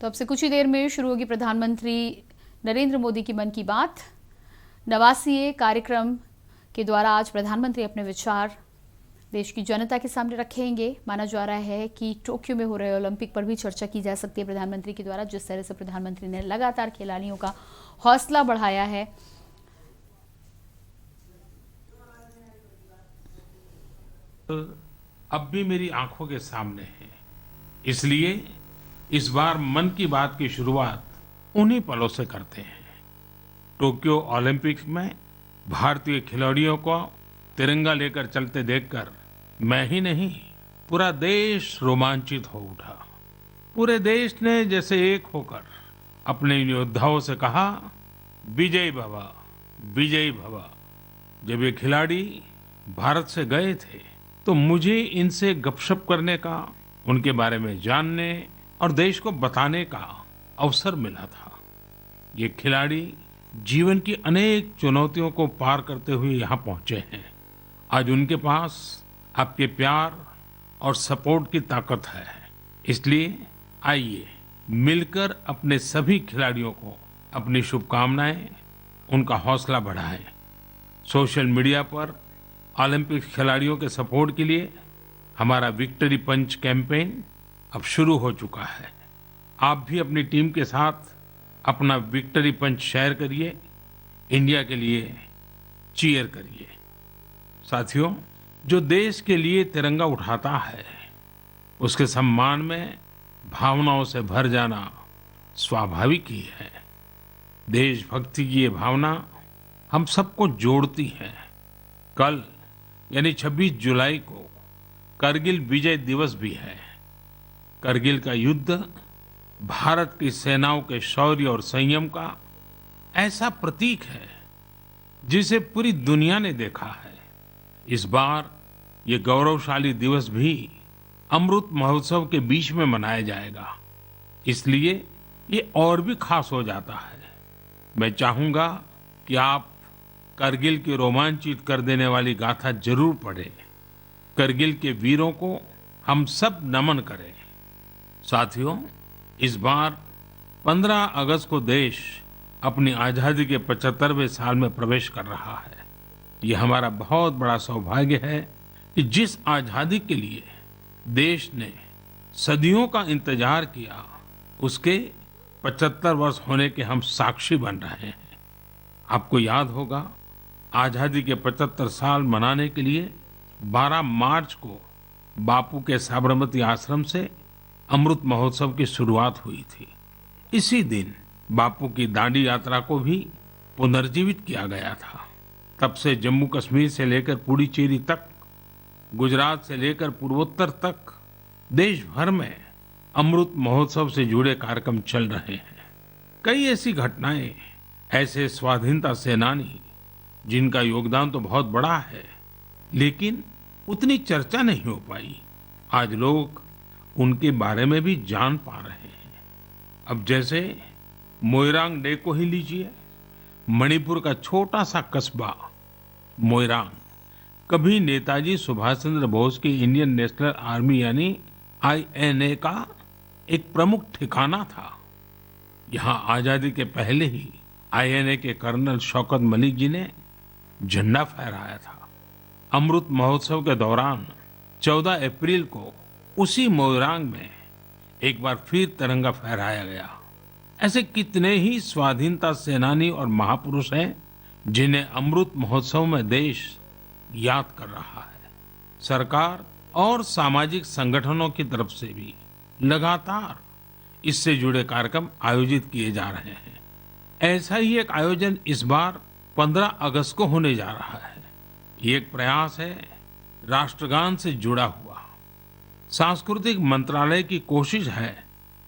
तो अब से कुछ ही देर में शुरू होगी प्रधानमंत्री नरेंद्र मोदी की मन की बात। 89 कार्यक्रम के द्वारा आज प्रधानमंत्री अपने विचार देश की जनता के सामने रखेंगे। माना जा रहा है कि टोक्यो में हो रहे ओलंपिक पर भी चर्चा की जा सकती है प्रधानमंत्री के द्वारा। जिस तरह से प्रधानमंत्री ने लगातार खिलाड़ियों का हौसला बढ़ाया है, अब भी मेरी आंखों के सामने है। इसलिए इस बार मन की बात की शुरुआत उन्हीं पलों से करते हैं। टोक्यो ओलंपिक्स में भारतीय खिलाड़ियों को तिरंगा लेकर चलते देखकर मैं ही नहीं, पूरा देश रोमांचित हो उठा। पूरे देश ने जैसे एक होकर अपने इन योद्धाओं से कहा, विजय भव, विजय भव। जब ये खिलाड़ी भारत से गए थे तो मुझे इनसे गपशप करने का, उनके बारे में जानने और देश को बताने का अवसर मिला था। ये खिलाड़ी जीवन की अनेक चुनौतियों को पार करते हुए यहाँ पहुंचे हैं। आज उनके पास आपके प्यार और सपोर्ट की ताकत है। इसलिए आइए मिलकर अपने सभी खिलाड़ियों को अपनी शुभकामनाएं, उनका हौसला बढ़ाएं। सोशल मीडिया पर ओलंपिक खिलाड़ियों के सपोर्ट के लिए हमारा विक्ट्री पंच कैंपेन अब शुरू हो चुका है। आप भी अपनी टीम के साथ अपना विक्ट्री पंच शेयर करिए, इंडिया के लिए चीयर करिए। साथियों, जो देश के लिए तिरंगा उठाता है उसके सम्मान में भावनाओं से भर जाना स्वाभाविक ही है। देशभक्ति की ये भावना हम सबको जोड़ती है। कल यानी 26 जुलाई को करगिल विजय दिवस भी है। करगिल का युद्ध भारत की सेनाओं के शौर्य और संयम का ऐसा प्रतीक है जिसे पूरी दुनिया ने देखा है। इस बार ये गौरवशाली दिवस भी अमृत महोत्सव के बीच में मनाया जाएगा, इसलिए ये और भी खास हो जाता है। मैं चाहूंगा कि आप करगिल की रोमांचित कर देने वाली गाथा जरूर पढ़ें। करगिल के वीरों को हम सब नमन करें। साथियों, इस बार 15 अगस्त को देश अपनी आजादी के 75वें साल में प्रवेश कर रहा है। ये हमारा बहुत बड़ा सौभाग्य है कि जिस आजादी के लिए देश ने सदियों का इंतजार किया, उसके 75 वर्ष होने के हम साक्षी बन रहे हैं। आपको याद होगा, आजादी के 75 साल मनाने के लिए 12 मार्च को बापू के साबरमती आश्रम से अमृत महोत्सव की शुरुआत हुई थी। इसी दिन बापू की दांडी यात्रा को भी पुनर्जीवित किया गया था। तब से जम्मू कश्मीर से लेकर पुडुचेरी तक, गुजरात से लेकर पूर्वोत्तर तक देश भर में अमृत महोत्सव से जुड़े कार्यक्रम चल रहे हैं। कई ऐसी घटनाएं, ऐसे स्वाधीनता सेनानी जिनका योगदान तो बहुत बड़ा है लेकिन उतनी चर्चा नहीं हो पाई, आज लोग उनके बारे में भी जान पा रहे हैं। अब जैसे मोइरांग डे को ही लीजिए। मणिपुर का छोटा सा कस्बा मोइरांग कभी नेताजी सुभाष चंद्र बोस की इंडियन नेशनल आर्मी यानी आईएनए का एक प्रमुख ठिकाना था। यहाँ आजादी के पहले ही आईएनए के कर्नल शौकत मलिक जी ने झंडा फहराया था। अमृत महोत्सव के दौरान 14 अप्रैल को उसी मोइरांग में एक बार फिर तिरंगा फहराया गया। ऐसे कितने ही स्वाधीनता सेनानी और महापुरुष हैं जिन्हें अमृत महोत्सव में देश याद कर रहा है। सरकार और सामाजिक संगठनों की तरफ से भी लगातार इससे जुड़े कार्यक्रम आयोजित किए जा रहे हैं। ऐसा ही एक आयोजन इस बार 15 अगस्त को होने जा रहा है। ये एक प्रयास है राष्ट्रगान से जुड़ा हुआ। सांस्कृतिक मंत्रालय की कोशिश है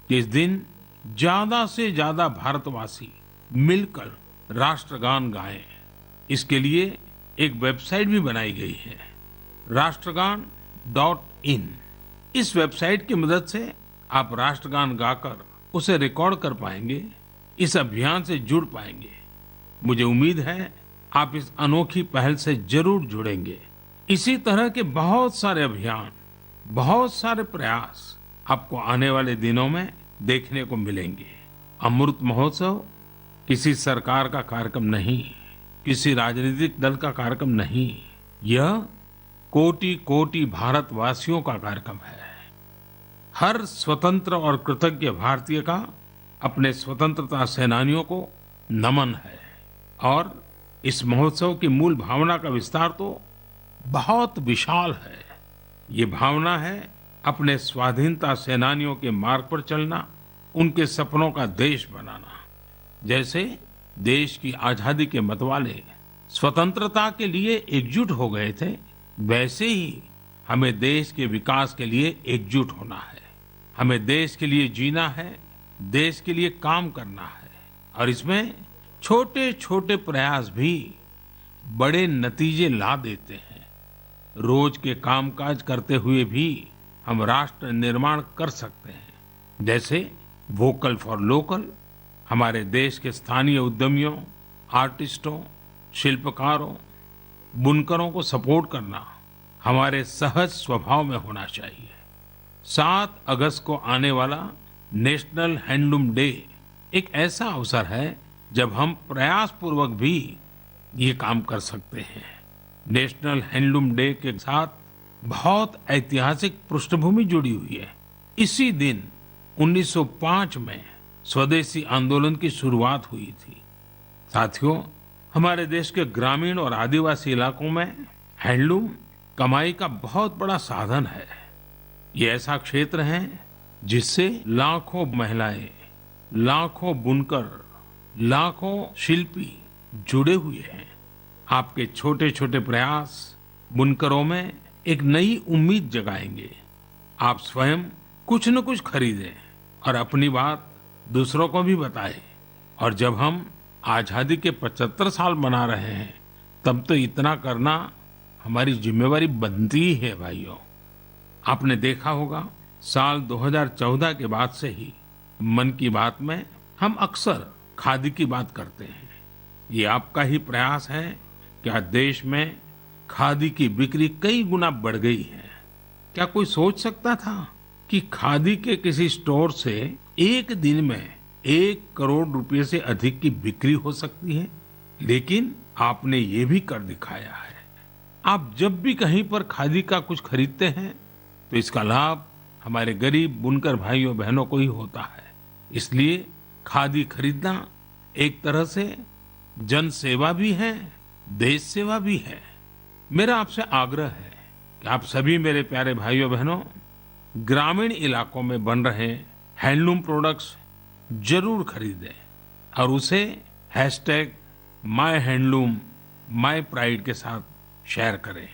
कि इस दिन ज्यादा से ज्यादा भारतवासी मिलकर राष्ट्रगान गाएं। इसके लिए एक वेबसाइट भी बनाई गई है, राष्ट्रगान.in। इस वेबसाइट की मदद से आप राष्ट्रगान गाकर उसे रिकॉर्ड कर पाएंगे, इस अभियान से जुड़ पाएंगे। मुझे उम्मीद है आप इस अनोखी पहल से जरूर जुड़ेंगे। इसी तरह के बहुत सारे अभियान, बहुत सारे प्रयास आपको आने वाले दिनों में देखने को मिलेंगे। अमृत महोत्सव किसी सरकार का कार्यक्रम नहीं, किसी राजनीतिक दल का कार्यक्रम नहीं, यह कोटि कोटि भारतवासियों का कार्यक्रम है। हर स्वतंत्र और कृतज्ञ भारतीय का अपने स्वतंत्रता सेनानियों को नमन है। और इस महोत्सव की मूल भावना का विस्तार तो बहुत विशाल है। ये भावना है अपने स्वाधीनता सेनानियों के मार्ग पर चलना, उनके सपनों का देश बनाना। जैसे देश की आजादी के मतवाले स्वतंत्रता के लिए एकजुट हो गए थे, वैसे ही हमें देश के विकास के लिए एकजुट होना है। हमें देश के लिए जीना है, देश के लिए काम करना है। और इसमें छोटे छोटे प्रयास भी बड़े नतीजे ला देते हैं। रोज के कामकाज करते हुए भी हम राष्ट्र निर्माण कर सकते हैं। जैसे वोकल फॉर लोकल, हमारे देश के स्थानीय उद्यमियों, आर्टिस्टों, शिल्पकारों, बुनकरों को सपोर्ट करना हमारे सहज स्वभाव में होना चाहिए। 7 अगस्त को आने वाला नेशनल हैंडलूम डे एक ऐसा अवसर है जब हम प्रयास पूर्वक भी ये काम कर सकते हैं। नेशनल हैंडलूम डे के साथ बहुत ऐतिहासिक पृष्ठभूमि जुड़ी हुई है। इसी दिन 1905 में स्वदेशी आंदोलन की शुरुआत हुई थी। साथियों, हमारे देश के ग्रामीण और आदिवासी इलाकों में हैंडलूम कमाई का बहुत बड़ा साधन है। ये ऐसा क्षेत्र है जिससे लाखों महिलाएं, लाखों बुनकर, लाखों शिल्पी जुड़े हुए हैं। आपके छोटे छोटे प्रयास बुनकरों में एक नई उम्मीद जगाएंगे। आप स्वयं कुछ न कुछ खरीदें और अपनी बात दूसरों को भी बताएं। और जब हम आजादी के 75 साल मना रहे हैं, तब तो इतना करना हमारी जिम्मेवारी बनती ही है भाइयों। आपने देखा होगा, साल 2014 के बाद से ही मन की बात में हम अक्सर खादी की बात करते हैं। ये आपका ही प्रयास है कि आज देश में खादी की बिक्री कई गुना बढ़ गई है। क्या कोई सोच सकता था कि खादी के किसी स्टोर से एक दिन में 1 करोड़ रुपए से अधिक की बिक्री हो सकती है? लेकिन आपने ये भी कर दिखाया है। आप जब भी कहीं पर खादी का कुछ खरीदते हैं तो इसका लाभ हमारे गरीब बुनकर भाइयों बहनों को ही होता है। इसलिए खादी खरीदना एक तरह से जन सेवा भी है, देश सेवा भी है। मेरा आपसे आग्रह है कि आप सभी मेरे प्यारे भाइयों बहनों ग्रामीण इलाकों में बन रहे हैंडलूम प्रोडक्ट्स जरूर खरीदें और उसे #myhandloom mypride के साथ शेयर करें।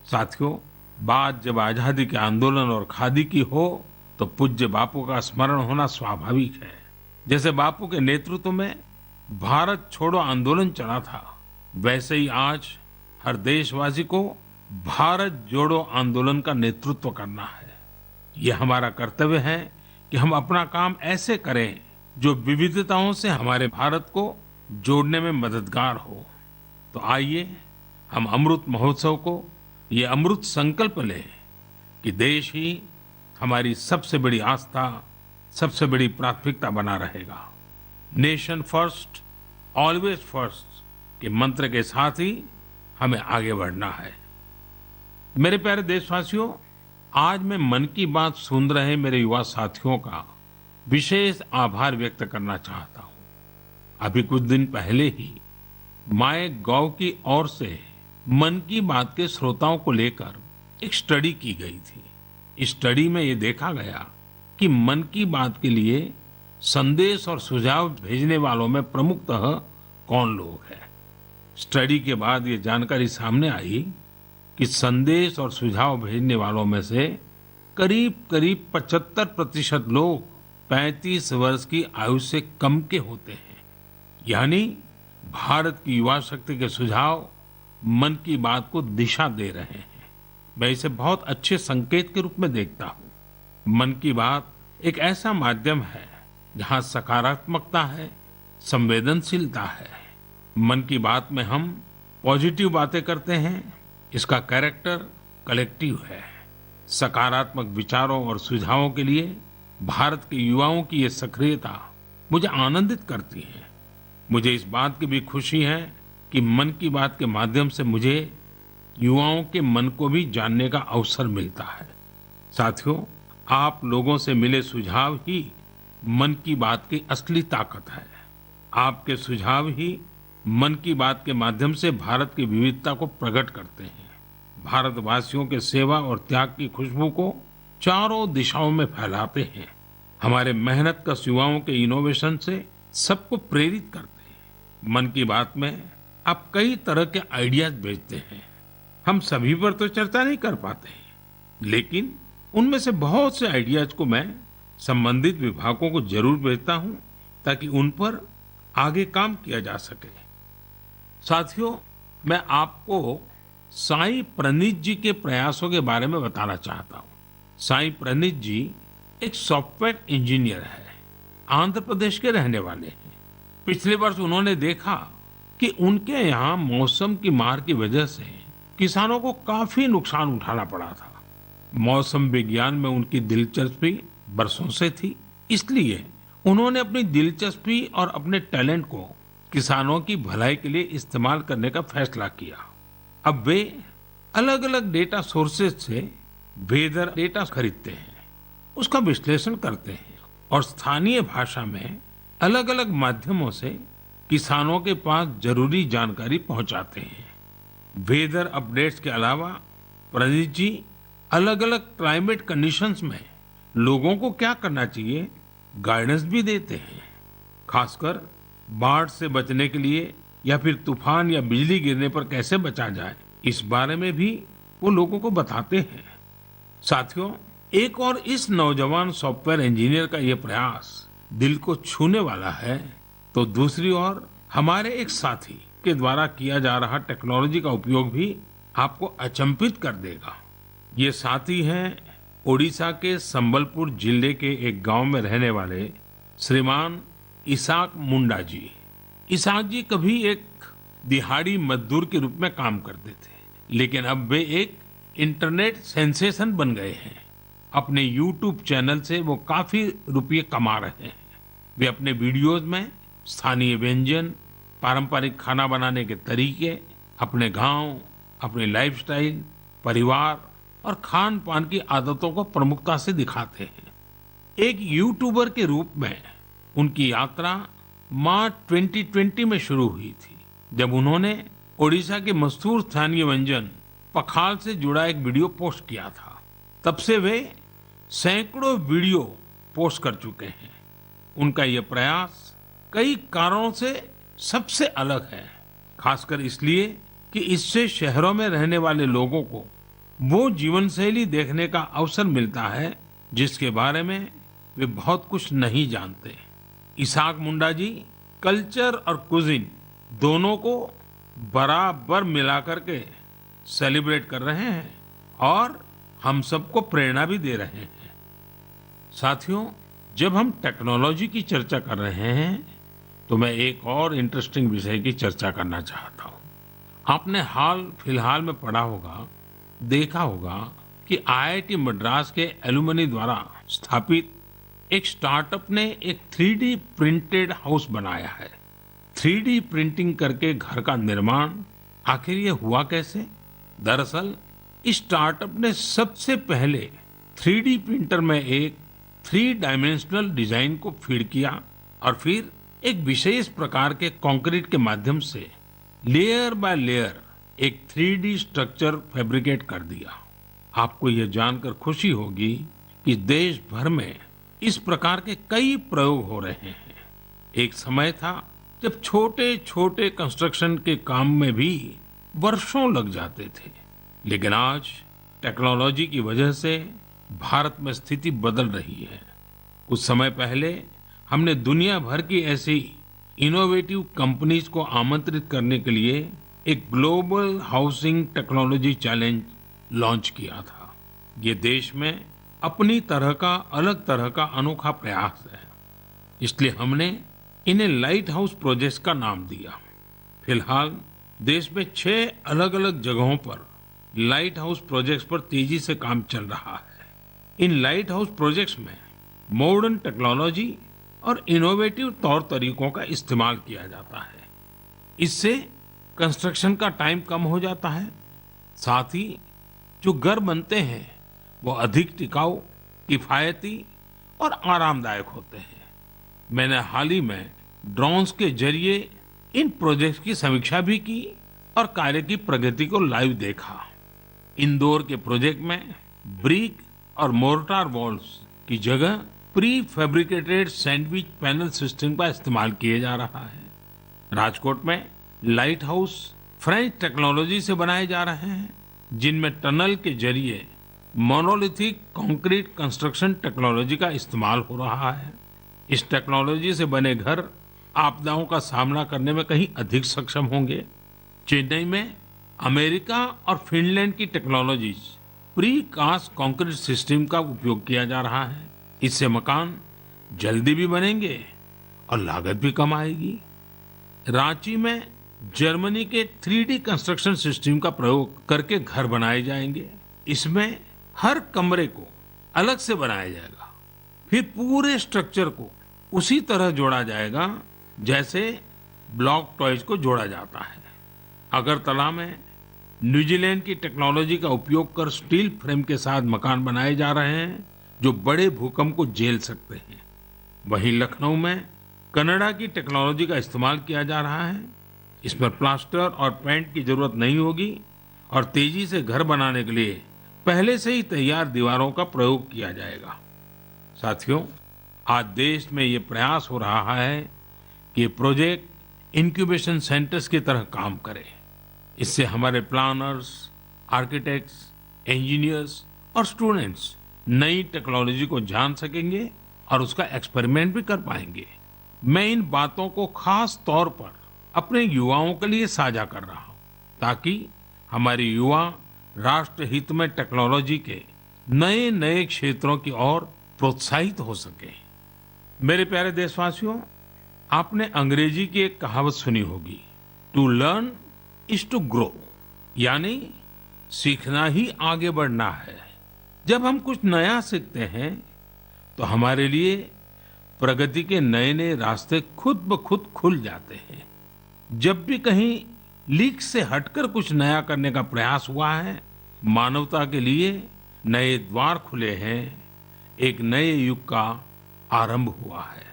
साथियों, बात जब आजादी के आंदोलन और खादी की हो तो पूज्य बापू का स्मरण होना स्वाभाविक है। जैसे बापू के नेतृत्व में भारत छोड़ो आंदोलन चला था, वैसे ही आज हर देशवासी को भारत जोड़ो आंदोलन का नेतृत्व करना है। यह हमारा कर्तव्य है कि हम अपना काम ऐसे करें जो विविधताओं से हमारे भारत को जोड़ने में मददगार हो। तो आइए हम अमृत महोत्सव को ये अमृत संकल्प लें कि देश ही हमारी सबसे बड़ी आस्था, सबसे बड़ी प्राथमिकता बना रहेगा। नेशन फर्स्ट, ऑलवेज फर्स्ट के मंत्र के साथ ही हमें आगे बढ़ना है। मेरे प्यारे देशवासियों, आज मैं मन की बात सुन रहे मेरे युवा साथियों का विशेष आभार व्यक्त करना चाहता हूं। अभी कुछ दिन पहले ही माय गॉव की ओर से मन की बात के श्रोताओं को लेकर एक स्टडी की गई थी। इस स्टडी में ये देखा गया कि मन की बात के लिए संदेश और सुझाव भेजने वालों में प्रमुखतः कौन लोग हैं। स्टडी के बाद ये जानकारी सामने आई कि संदेश और सुझाव भेजने वालों में से करीब करीब 75% लोग 35 वर्ष की आयु से कम के होते हैं। यानी भारत की युवा शक्ति के सुझाव मन की बात को दिशा दे रहे हैं। मैं इसे बहुत अच्छे संकेत के रूप में देखता हूँ। मन की बात एक ऐसा माध्यम है जहाँ सकारात्मकता है, संवेदनशीलता है। मन की बात में हम पॉजिटिव बातें करते हैं। इसका कैरेक्टर कलेक्टिव है। सकारात्मक विचारों और सुझावों के लिए भारत के युवाओं की ये सक्रियता मुझे आनंदित करती है। मुझे इस बात की भी खुशी है कि मन की बात के माध्यम से मुझे युवाओं के मन को भी जानने का अवसर मिलता है। साथियों, आप लोगों से मिले सुझाव ही मन की बात की असली ताकत है। आपके सुझाव ही मन की बात के माध्यम से भारत की विविधता को प्रकट करते हैं। भारतवासियों के सेवा और त्याग की खुशबू को चारों दिशाओं में फैलाते हैं। हमारे मेहनत कश युवाओं के इनोवेशन से सबको प्रेरित करते हैं। मन की बात में आप कई तरह के आइडियाज भेजते हैं। हम सभी पर तो चर्चा नहीं कर पाते, लेकिन उनमें से बहुत से आइडियाज को मैं संबंधित विभागों को जरूर भेजता हूं ताकि उन पर आगे काम किया जा सके। साथियों, मैं आपको साई प्रणीत जी के प्रयासों के बारे में बताना चाहता हूं। साई प्रणीत जी एक सॉफ्टवेयर इंजीनियर है, आंध्र प्रदेश के रहने वाले हैं। पिछले वर्ष उन्होंने देखा कि उनके यहाँ मौसम की मार की वजह से किसानों को काफी नुकसान उठाना पड़ा था। मौसम विज्ञान में उनकी दिलचस्पी बरसों से थी, इसलिए उन्होंने अपनी दिलचस्पी और अपने टैलेंट को किसानों की भलाई के लिए इस्तेमाल करने का फैसला किया। अब वे अलग अलग डेटा सोर्सेज से वेदर डेटा खरीदते हैं, उसका विश्लेषण करते हैं और स्थानीय भाषा में अलग अलग माध्यमों से किसानों के पास जरूरी जानकारी पहुंचाते हैं। वेदर अपडेट्स के अलावा प्रणीत जी अलग अलग क्लाइमेट कंडीशंस में लोगों को क्या करना चाहिए गाइडेंस भी देते हैं। खासकर बाढ़ से बचने के लिए या फिर तूफान या बिजली गिरने पर कैसे बचा जाए, इस बारे में भी वो लोगों को बताते हैं। साथियों, एक और इस नौजवान सॉफ्टवेयर इंजीनियर का ये प्रयास दिल को छूने वाला है, तो दूसरी ओर हमारे एक साथी के द्वारा किया जा रहा टेक्नोलॉजी का उपयोग भी आपको अचंभित कर देगा। ये साथी हैं ओडिशा के संबलपुर जिले के एक गांव में रहने वाले श्रीमान इसाक मुंडा जी। इसाक जी कभी एक दिहाड़ी मजदूर के रूप में काम करते थे, लेकिन अब वे एक इंटरनेट सेंसेशन बन गए हैं। अपने यूट्यूब चैनल से वो काफी रुपये कमा रहे हैं। वे अपने वीडियोस में स्थानीय व्यंजन, पारंपरिक खाना बनाने के तरीके, अपने गांव, अपनी लाइफस्टाइल, परिवार और खान पान की आदतों को प्रमुखता से दिखाते हैं। एक यूट्यूबर के रूप में उनकी यात्रा मार्च 2020 में शुरू हुई थी, जब उन्होंने ओडिशा के मशहूर स्थानीय व्यंजन पखाल से जुड़ा एक वीडियो पोस्ट किया था। तब से वे सैकड़ों वीडियो पोस्ट कर चुके हैं। उनका यह प्रयास कई कारणों से सबसे अलग है, खासकर इसलिए कि इससे शहरों में रहने वाले लोगों को वो जीवन शैली देखने का अवसर मिलता है जिसके बारे में वे बहुत कुछ नहीं जानते। इसाक मुंडा जी कल्चर और कुजिन दोनों को बराबर मिलाकर के सेलिब्रेट कर रहे हैं और हम सबको प्रेरणा भी दे रहे हैं। साथियों, जब हम टेक्नोलॉजी की चर्चा कर रहे हैं तो मैं एक और इंटरेस्टिंग विषय की चर्चा करना चाहता हूँ। आपने हाल फिलहाल में पढ़ा होगा, देखा होगा कि आईआईटी मद्रास के एलुमनी द्वारा स्थापित एक स्टार्टअप ने एक 3D प्रिंटेड हाउस बनाया है। 3D प्रिंटिंग करके घर का निर्माण आखिर ये हुआ कैसे? दरअसल इस स्टार्टअप ने सबसे पहले 3D प्रिंटर में एक 3 डायमेंशनल डिजाइन को फीड किया और फिर एक विशेष प्रकार के कंक्रीट के माध्यम से लेयर बाय लेयर एक 3D स्ट्रक्चर फैब्रिकेट कर दिया। आपको यह जानकर खुशी होगी कि देश भर में इस प्रकार के कई प्रयोग हो रहे हैं। एक समय था जब छोटे छोटे कंस्ट्रक्शन के काम में भी वर्षों लग जाते थे, लेकिन आज टेक्नोलॉजी की वजह से भारत में स्थिति बदल रही है। कुछ समय पहले हमने दुनिया भर की ऐसी इनोवेटिव कंपनीज को आमंत्रित करने के लिए एक global housing technology challenge launch किया था। ये देश में अपनी तरह का अलग तरह का अनोखा प्रयास है, इसलिए हमने इन्हें लाइट हाउस प्रोजेक्ट्स का नाम दिया। फिलहाल देश में 6 अलग अलग जगहों पर लाइट हाउस प्रोजेक्ट्स पर तेजी से काम चल रहा है। इन लाइट हाउस प्रोजेक्ट्स में मॉडर्न टेक्नोलॉजी और इनोवेटिव तौर तरीकों का इस्तेमाल किया जाता है। इससे कंस्ट्रक्शन का टाइम कम हो जाता है। साथ ही जो घर बनते हैं वो अधिक टिकाऊ, किफायती और आरामदायक होते हैं। मैंने हाल ही में ड्रोन्स के जरिए इन प्रोजेक्ट्स की समीक्षा भी की और कार्य की प्रगति को लाइव देखा। इंदौर के प्रोजेक्ट में ब्रिक और मोर्टार वॉल्स की जगह pre fabricated sandwich panel system का इस्तेमाल किया जा रहा है। राजकोट में लाइट हाउस फ्रेंच टेक्नोलॉजी से बनाए जा रहे हैं, जिनमें टनल के जरिए मोनोलिथिक कंक्रीट कंस्ट्रक्शन टेक्नोलॉजी का इस्तेमाल हो रहा है। इस टेक्नोलॉजी से बने घर आपदाओं का सामना करने में कहीं अधिक सक्षम होंगे। चेन्नई में अमेरिका और फिनलैंड की technologies precast concrete system का उपयोग किया जा रहा है। इससे मकान जल्दी भी बनेंगे और लागत भी कम आएगी। रांची में जर्मनी के 3D कंस्ट्रक्शन सिस्टम का प्रयोग करके घर बनाए जाएंगे। इसमें हर कमरे को अलग से बनाया जाएगा, फिर पूरे स्ट्रक्चर को उसी तरह जोड़ा जाएगा जैसे ब्लॉक टॉयज को जोड़ा जाता है। अगरतला में न्यूजीलैंड की टेक्नोलॉजी का उपयोग कर स्टील फ्रेम के साथ मकान बनाए जा रहे हैं जो बड़े भूकंप को झेल सकते हैं। वहीं लखनऊ में कनाडा की टेक्नोलॉजी का इस्तेमाल किया जा रहा है। इसमें प्लास्टर और पेंट की जरूरत नहीं होगी और तेजी से घर बनाने के लिए पहले से ही तैयार दीवारों का प्रयोग किया जाएगा। साथियों, आज देश में ये प्रयास हो रहा है कि ये प्रोजेक्ट इंक्यूबेशन सेंटर्स की तरह काम करे। इससे हमारे प्लानर्स, आर्किटेक्ट्स, इंजीनियर्स और स्टूडेंट्स नई टेक्नोलॉजी को जान सकेंगे और उसका एक्सपेरिमेंट भी कर पाएंगे। मैं इन बातों को खास तौर पर अपने युवाओं के लिए साझा कर रहा हूं ताकि हमारे युवा राष्ट्र हित में टेक्नोलॉजी के नए नए क्षेत्रों की ओर प्रोत्साहित हो सके। मेरे प्यारे देशवासियों, आपने अंग्रेजी की एक कहावत सुनी होगी, to learn is to grow, यानी सीखना ही आगे बढ़ना है। जब हम कुछ नया सीखते हैं तो हमारे लिए प्रगति के नए नए रास्ते खुद ब खुद खुल जाते हैं। जब भी कहीं लीक से हटकर कुछ नया करने का प्रयास हुआ है, मानवता के लिए नए द्वार खुले हैं, एक नए युग का आरंभ हुआ है।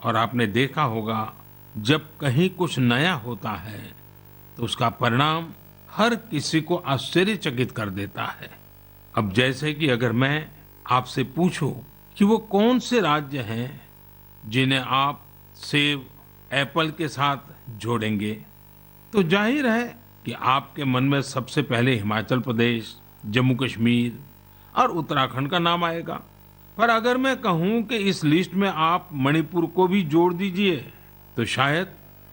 और आपने देखा होगा, जब कहीं कुछ नया होता है तो उसका परिणाम हर किसी को आश्चर्यचकित कर देता है। अब जैसे कि अगर मैं आपसे पूछूं कि वो कौन से राज्य हैं जिन्हें आप सेब, एप्पल के साथ जोड़ेंगे, तो जाहिर है कि आपके मन में सबसे पहले हिमाचल प्रदेश, जम्मू कश्मीर और उत्तराखंड का नाम आएगा। पर अगर मैं कहूं कि इस लिस्ट में आप मणिपुर को भी जोड़ दीजिए तो शायद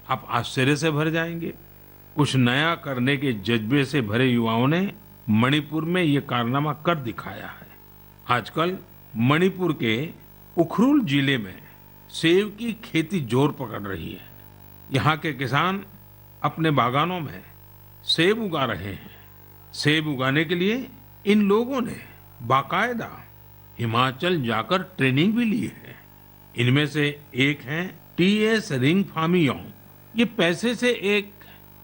आप आश्चर्य से भर जाएंगे। कुछ नया करने के जज्बे से भरे युवाओं ने मणिपुर में ये कारनामा कर दिखाया है। आजकल मणिपुर के उखरुल जिले में सेब की खेती जोर पकड़ रही है। यहाँ के किसान अपने बागानों में सेब उगा रहे हैं। सेब उगाने के लिए इन लोगों ने बाकायदा हिमाचल जाकर ट्रेनिंग भी ली है। इनमें से एक हैं टीएस रिंग फामियोंग। ये पैसे से एक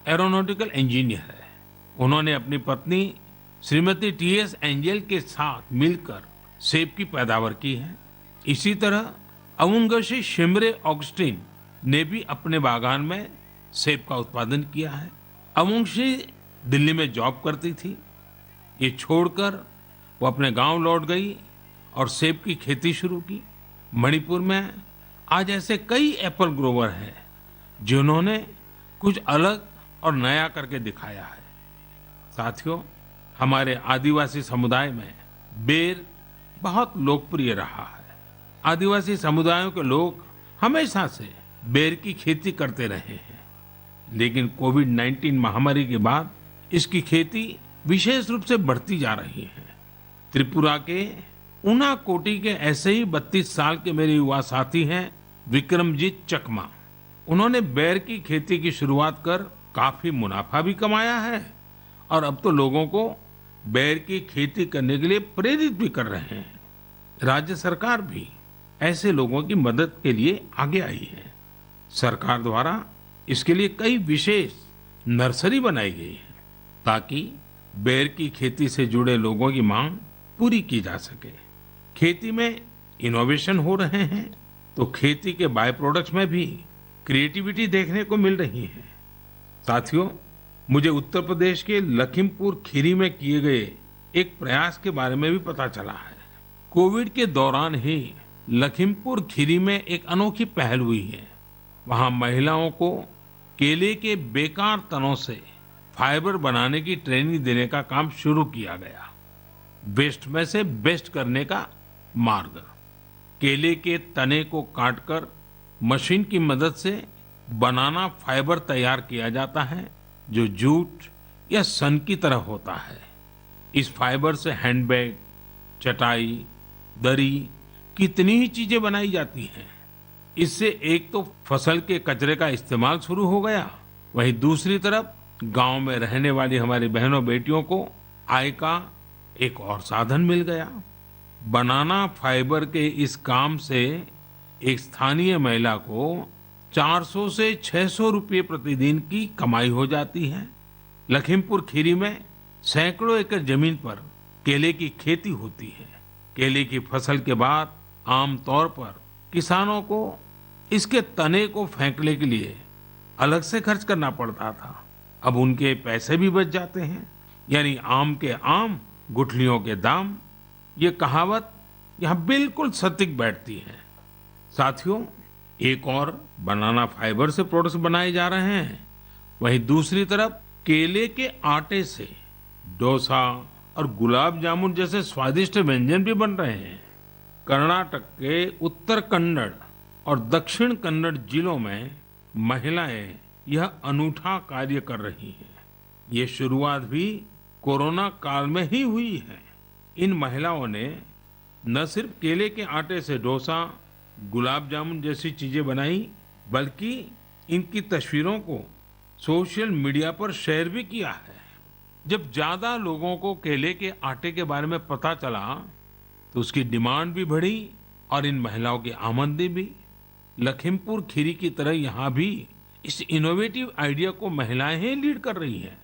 एरोनॉटिकल इंजीनियर है। उन्होंने अपनी पत्नी श्रीमती टीएस एंजल के साथ मिलकर सेब की पैदावार की है। इसी तरह अवुंगशी शिमरे ऑगस्टिन ने भी अपने बागान में सेब का उत्पादन किया है। अवुंगशी दिल्ली में जॉब करती थी। ये छोड़कर वो अपने गांव लौट गई और सेब की खेती शुरू की। मणिपुर में आज ऐसे कई एप्पल ग्रोवर हैं जिन्होंने कुछ अलग और नया करके दिखाया है। साथियों, हमारे आदिवासी समुदाय में बेर बहुत लोकप्रिय रहा है। आदिवासी समुदायों के लोग हमेशा से बेर की खेती करते रहे हैं, लेकिन कोविड-19 महामारी के बाद इसकी खेती विशेष रूप से बढ़ती जा रही है। त्रिपुरा के उनाकोटी के ऐसे ही 32 साल के मेरे युवा साथी हैं विक्रमजीत चकमा। उन्होंने बेर की खेती की शुरुआत कर काफी मुनाफा भी कमाया है और अब तो लोगों को बेर की खेती करने के लिए प्रेरित भी कर रहे हैं। राज्य सरकार भी ऐसे लोगों की मदद के लिए आगे आई है। सरकार द्वारा इसके लिए कई विशेष नर्सरी बनाई गई है ताकि बेर की खेती से जुड़े लोगों की मांग पूरी की जा सके। खेती में इनोवेशन हो रहे हैं तो खेती के बाय प्रोडक्ट्स में भी क्रिएटिविटी देखने को मिल रही है। साथियों, मुझे उत्तर प्रदेश के लखीमपुर खीरी में किए गए एक प्रयास के बारे में भी पता चला है। कोविड के दौरान ही लखीमपुर खीरी में एक अनोखी पहल हुई है। वहां महिलाओं को केले के बेकार तनों से फाइबर बनाने की ट्रेनिंग देने का काम शुरू किया गया। वेस्ट में से बेस्ट करने का मार्ग। केले के तने को काटकर मशीन की मदद से बनाना फाइबर तैयार किया जाता है जो जूट या सन की तरह होता है। इस फाइबर से हैंडबैग, चटाई, दरी, कितनी ही चीजें बनाई जाती हैं। इससे एक तो फसल के कचरे का इस्तेमाल शुरू हो गया, वहीं दूसरी तरफ गांव में रहने वाली हमारी बहनों बेटियों को आय का एक और साधन मिल गया। बनाना फाइबर के इस काम से एक स्थानीय महिला को 400 से 600 रुपये प्रतिदिन की कमाई हो जाती है। लखीमपुर खीरी में सैकड़ों एकड़ जमीन पर केले की खेती होती है। केले की फसल के बाद आमतौर पर किसानों को इसके तने को फेंकने के लिए अलग से खर्च करना पड़ता था। अब उनके पैसे भी बच जाते हैं। यानी आम के आम, गुठलियों के दाम। ये कहावत यहाँ बिल्कुल सटीक बैठती है। साथियों, एक और बनाना फाइबर से प्रोडक्ट्स बनाए जा रहे हैं, वहीं दूसरी तरफ केले के आटे से डोसा और गुलाब जामुन जैसे स्वादिष्ट व्यंजन भी बन रहे हैं। कर्नाटक के उत्तर कन्नड़ और दक्षिण कन्नड़ जिलों में महिलाएं यह अनूठा कार्य कर रही हैं। ये शुरुआत भी कोरोना काल में ही हुई है। इन महिलाओं ने न सिर्फ केले के आटे से डोसा, गुलाब जामुन जैसी चीजें बनाई, बल्कि इनकी तस्वीरों को सोशल मीडिया पर शेयर भी किया है। जब ज्यादा लोगों को केले के आटे के बारे में पता चला तो उसकी डिमांड भी बढ़ी और इन महिलाओं की आमदनी भी। लखीमपुर खीरी की तरह यहाँ भी इस इनोवेटिव आइडिया को महिलाएं ही लीड कर रही हैं।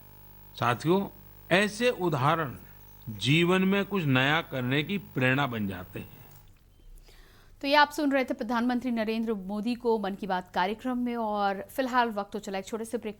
साथियों, ऐसे उदाहरण जीवन में कुछ नया करने की प्रेरणा बन जाते हैं। तो ये आप सुन रहे थे प्रधानमंत्री नरेंद्र मोदी को मन की बात कार्यक्रम में, और फिलहाल वक्त तो चला एक छोटे से ब्रेक।